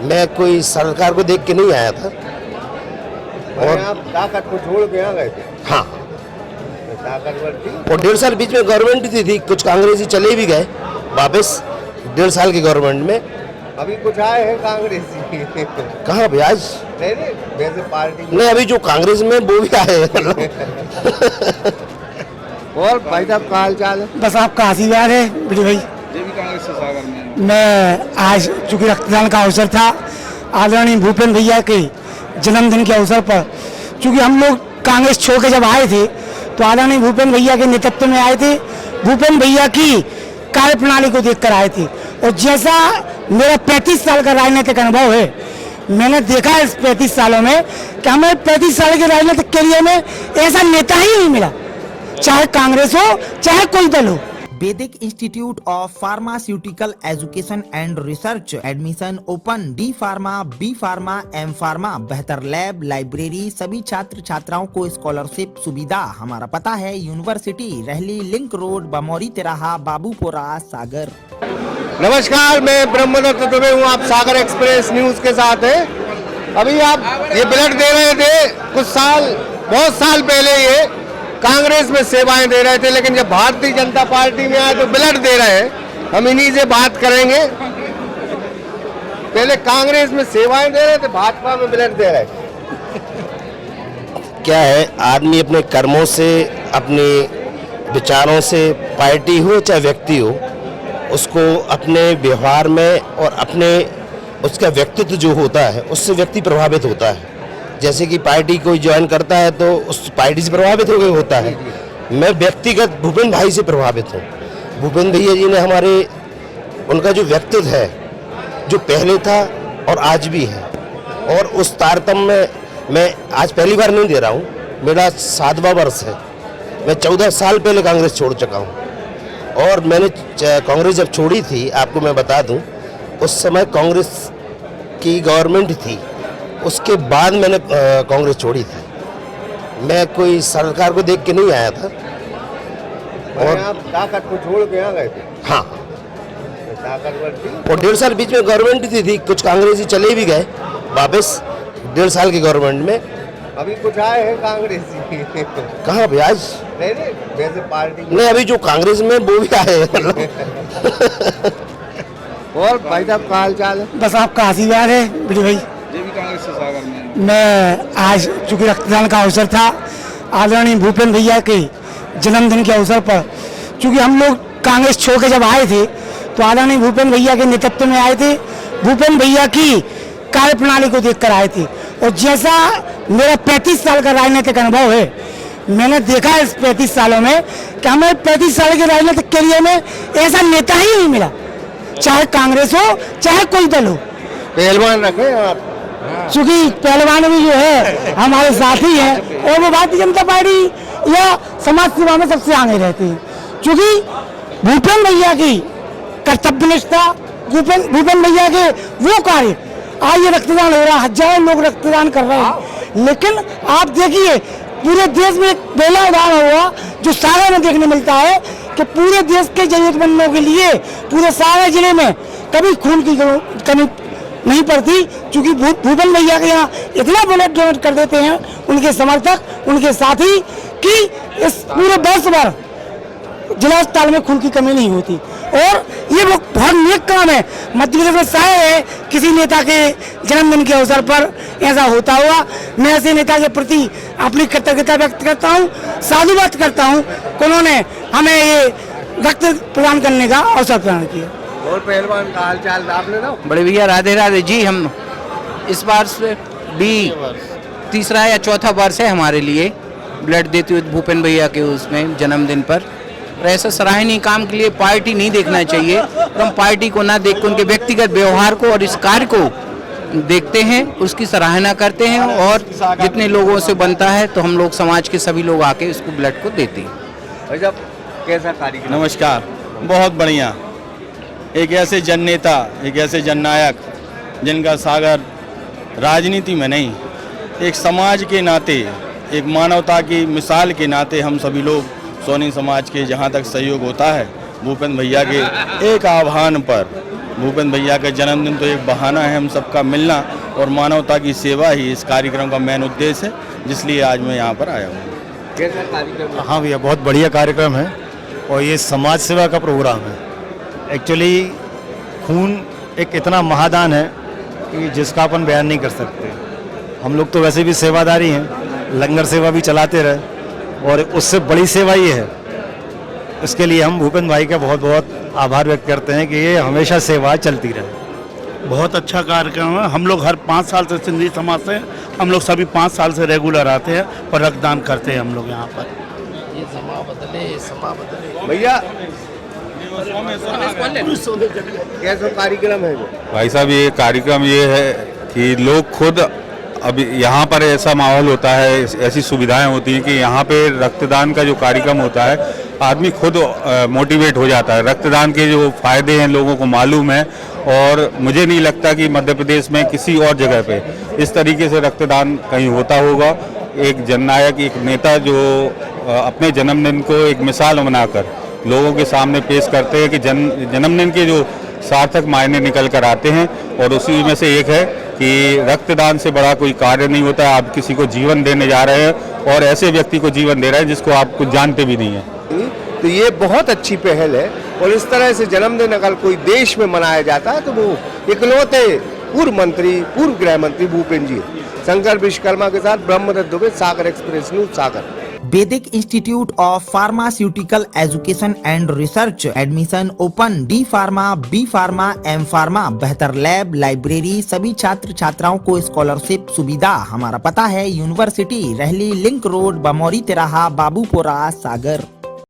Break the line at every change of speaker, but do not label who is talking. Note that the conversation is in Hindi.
मैं कोई सरकार को देख के नहीं आया था।
और आप ताकत को छोड़ के आ गए थे?
हाँ,
ताकतवर थी
और 1.5 साल बीच में गवर्नमेंट थी कुछ कांग्रेसी चले भी गए वापस 1.5 साल की गवर्नमेंट में।
अभी कुछ आए हैं कांग्रेसी?
कहाँ भी आज
नहीं, वैसे पार्टी
नहीं, अभी जो कांग्रेस में वो भी आए हैं।
और भाई साहब का हाल चाल है?
बस आपका आशीर्वाद है बड़ी भाई।
कांग्रेस से सागर में
मैं आज चूँकि रक्तदान का अवसर था आदरणीय भूपेन भैया के जन्मदिन के अवसर पर, चूँकि हम लोग कांग्रेस छोड़ के जब आए थे तो आदरणीय भूपेन भैया के नेतृत्व में आए थे, भूपेन भैया की कार्यप्रणाली को देखकर आए थे। और जैसा मेरा 35 साल का राजनीतिक अनुभव है, मैंने देखा है इस 35 सालों में कि हमें 35 साल के राजनीतिक कैरियर में ऐसा नेता ही नहीं मिला, चाहे कांग्रेस हो चाहे कोई दल हो।
Vaidik institute of pharmaceutical education and research admission open. D pharma, B pharma, M pharma, बेहतर लैब, लाइब्रेरी, सभी छात्र छात्राओं को स्कॉलरशिप सुविधा। हमारा पता है यूनिवर्सिटी, रहली लिंक रोड, बमौरी तिराहा, बाबूपुरा, सागर।
नमस्कार, मैं ब्रह्मदत्त दुबे हूँ, आप सागर एक्सप्रेस न्यूज के साथ हैं। अभी आप ये ब्लड दे रहे थे, कुछ साल, बहुत साल पहले ये कांग्रेस में सेवाएं दे रहे थे, लेकिन जब भारतीय जनता पार्टी में आए तो ब्लड दे रहे हैं। हम इन्हीं से बात करेंगे। पहले कांग्रेस में सेवाएं दे रहे थे, भाजपा में ब्लड दे रहे थे।
क्या है, आदमी अपने कर्मों से, अपने विचारों से, पार्टी हो चाहे व्यक्ति हो, उसको अपने व्यवहार में और अपने उसका व्यक्तित्व जो होता है उससे व्यक्ति प्रभावित होता है। जैसे कि पार्टी कोई ज्वाइन करता है तो उस पार्टी से प्रभावित हो गए होता है। मैं व्यक्तिगत भूपेन भाई से प्रभावित हूँ। भूपेन भैया जी ने हमारे, उनका जो व्यक्तित्व है, जो पहले था और आज भी है, और उस तारतम्य में मैं आज पहली बार नहीं दे रहा हूँ, मेरा 7वां वर्ष है। मैं 14 साल पहले कांग्रेस छोड़ चुका हूँ। और मैंने कांग्रेस जब छोड़ी थी, आपको मैं बता दूँ, उस समय कांग्रेस की गवर्नमेंट थी, उसके बाद मैंने कांग्रेस छोड़ी थी। मैं कोई सरकार को देख के नहीं आया था।
और आप ताकत को छोड़ के आ गए थे?
हाँ,
ताकतवर थी
और 1.5 साल बीच में गवर्नमेंट थी कुछ कांग्रेसी चले भी गए वापस 1.5 साल की गवर्नमेंट में।
अभी कुछ आए हैं कांग्रेसी?
कहाँ भी आज
नहीं, वैसे पार्टी
नहीं, अभी जो कांग्रेस में वो भी आए हैं।
और भाई साहब का हाल चाल है?
बस आपका आशीर्वाद है बड़ी भाई।
कांग्रेस से सागर में
मैं आज चूँकि रक्तदान का अवसर था आदरणीय भूपेन भैया के जन्मदिन के अवसर पर, चूँकि हम लोग कांग्रेस छोड़ के जब आए थे तो आदरणीय भूपेन भैया के नेतृत्व में आए थे, भूपेन भैया की कार्यप्रणाली को देखकर आए थे। और जैसा मेरा 35 साल का राजनीतिक अनुभव है, मैंने देखा है इस 35 सालों में कि हमें 35 साल के राजनीतिक कैरियर में ऐसा नेता ही नहीं मिला, चाहे कांग्रेस हो चाहे कोई दल हो।
पहलवान रखे आप?
चूँकि पहलवान भी जो है हमारे साथी हैं और वो भारतीय जनता पार्टी या समाज सेवा में सबसे आगे रहते हैं। चूँकि भूपेन भैया की कर्तव्यनिष्ठा, भूपेन भैया के वो कार्य, आज ये रक्तदान हो रहा है, हजारों लोग रक्तदान कर रहे हैं, लेकिन आप देखिए पूरे देश में एक पहला उदाहरण हुआ जो सागर में देखने मिलता है कि पूरे देश के जरूरतमंदों के लिए पूरे सागर जिले में कभी खून की कमी नहीं पड़ती, क्योंकि भूपेन भैया के यहाँ इतना ब्लड डोनेट कर देते हैं उनके समर्थक, उनके साथी, कि इस पूरे वर्ष भर जिला अस्पताल में खून की कमी नहीं होती। और ये बहुत नेक काम है। मध्य प्रदेश में शायद है किसी नेता के जन्मदिन के अवसर पर ऐसा होता हुआ। मैं ऐसे नेता के प्रति अपनी कृतज्ञता व्यक्त करता हूँ, साधुवाद करता हूँ कि उन्होंने हमें ये रक्त प्रदान करने का अवसर प्रदान किया।
और पहलवान का हाल चाल आपने ना?
बड़े भैया राधे राधे जी। हम इस बार से भी तीसरा या चौथा वर्ष है हमारे लिए ब्लड देते हुए भूपेन भैया के उसमें जन्मदिन पर। और ऐसा सराहनीय काम के लिए पार्टी नहीं देखना चाहिए, तो हम पार्टी को ना देख कर उनके व्यक्तिगत व्यवहार को और इस कार्य को देखते हैं, उसकी सराहना करते हैं, और जितने लोगों से बनता है तो हम लोग समाज के सभी लोग आके इसको ब्लड को देते हैं।
भाई कैसा कार्यक्रम?
नमस्कार, बहुत बढ़िया। एक ऐसे जननेता, एक ऐसे जननायक जिनका सागर राजनीति में नहीं, एक समाज के नाते, एक मानवता की मिसाल के नाते हम सभी लोग सोनी समाज के जहाँ तक सहयोग होता है, भूपेन भैया के एक आह्वान पर भूपेन भैया का जन्मदिन तो एक बहाना है हम सबका मिलना और मानवता की सेवा ही इस कार्यक्रम का मेन उद्देश्य है, जिसलिए आज मैं यहाँ पर आया हूँ।
कैसा कार्यक्रम है?
हाँ भैया, बहुत बढ़िया कार्यक्रम है और ये समाज सेवा का प्रोग्राम है। एक्चुअली खून एक इतना महादान है कि जिसका अपन बयान नहीं कर सकते। हम लोग तो वैसे भी सेवादारी हैं, लंगर सेवा भी चलाते रहे और उससे बड़ी सेवा ये है। इसके लिए हम भूपेन भाई का बहुत बहुत आभार व्यक्त करते हैं कि ये हमेशा सेवा चलती रहे।
बहुत अच्छा कार्यक्रम है। हम लोग हर 5 साल से सिंधी समाज से हम लोग सभी 5 साल से रेगुलर आते हैं और रक्तदान करते हैं हम लोग यहाँ पर।
भैया कैसा कार्यक्रम है?
भाई साहब, ये कार्यक्रम ये है कि लोग खुद अब यहाँ पर ऐसा माहौल होता है, ऐसी सुविधाएं होती हैं कि यहाँ पे रक्तदान का जो कार्यक्रम होता है आदमी खुद मोटिवेट हो जाता है। रक्तदान के जो फायदे हैं लोगों को मालूम है और मुझे नहीं लगता कि मध्य प्रदेश में किसी और जगह पे इस तरीके से रक्तदान कहीं होता होगा। एक जननायक, एक नेता जो अपने जन्मदिन को एक मिसाल बनाकर लोगों के सामने पेश करते हैं कि जन्मदिन के जो सार्थक मायने निकल कर आते हैं और उसी में से एक है कि रक्तदान से बड़ा कोई कार्य नहीं होता है। आप किसी को जीवन देने जा रहे हैं और ऐसे व्यक्ति को जीवन दे रहे हैं जिसको आप कुछ जानते भी नहीं हैं।
तो ये बहुत अच्छी पहल है और इस तरह से जन्मदिन अगर कोई देश में मनाया जाता है तो वो इकलौते पूर्व मंत्री, पूर्व गृह मंत्री भूपेन जी। शंकर विश्वकर्मा के साथ Brahmadatt Dubey, Sagar express news, Sagar.
Vaidik institute of pharmaceutical education and research, admission open. D pharma, B pharma, M pharma, बेहतर लैब, लाइब्रेरी, सभी छात्र छात्राओं को स्कॉलरशिप सुविधा। हमारा पता है यूनिवर्सिटी, रहली लिंक रोड, बमौरी तिराहा, बाबूपुरा, सागर।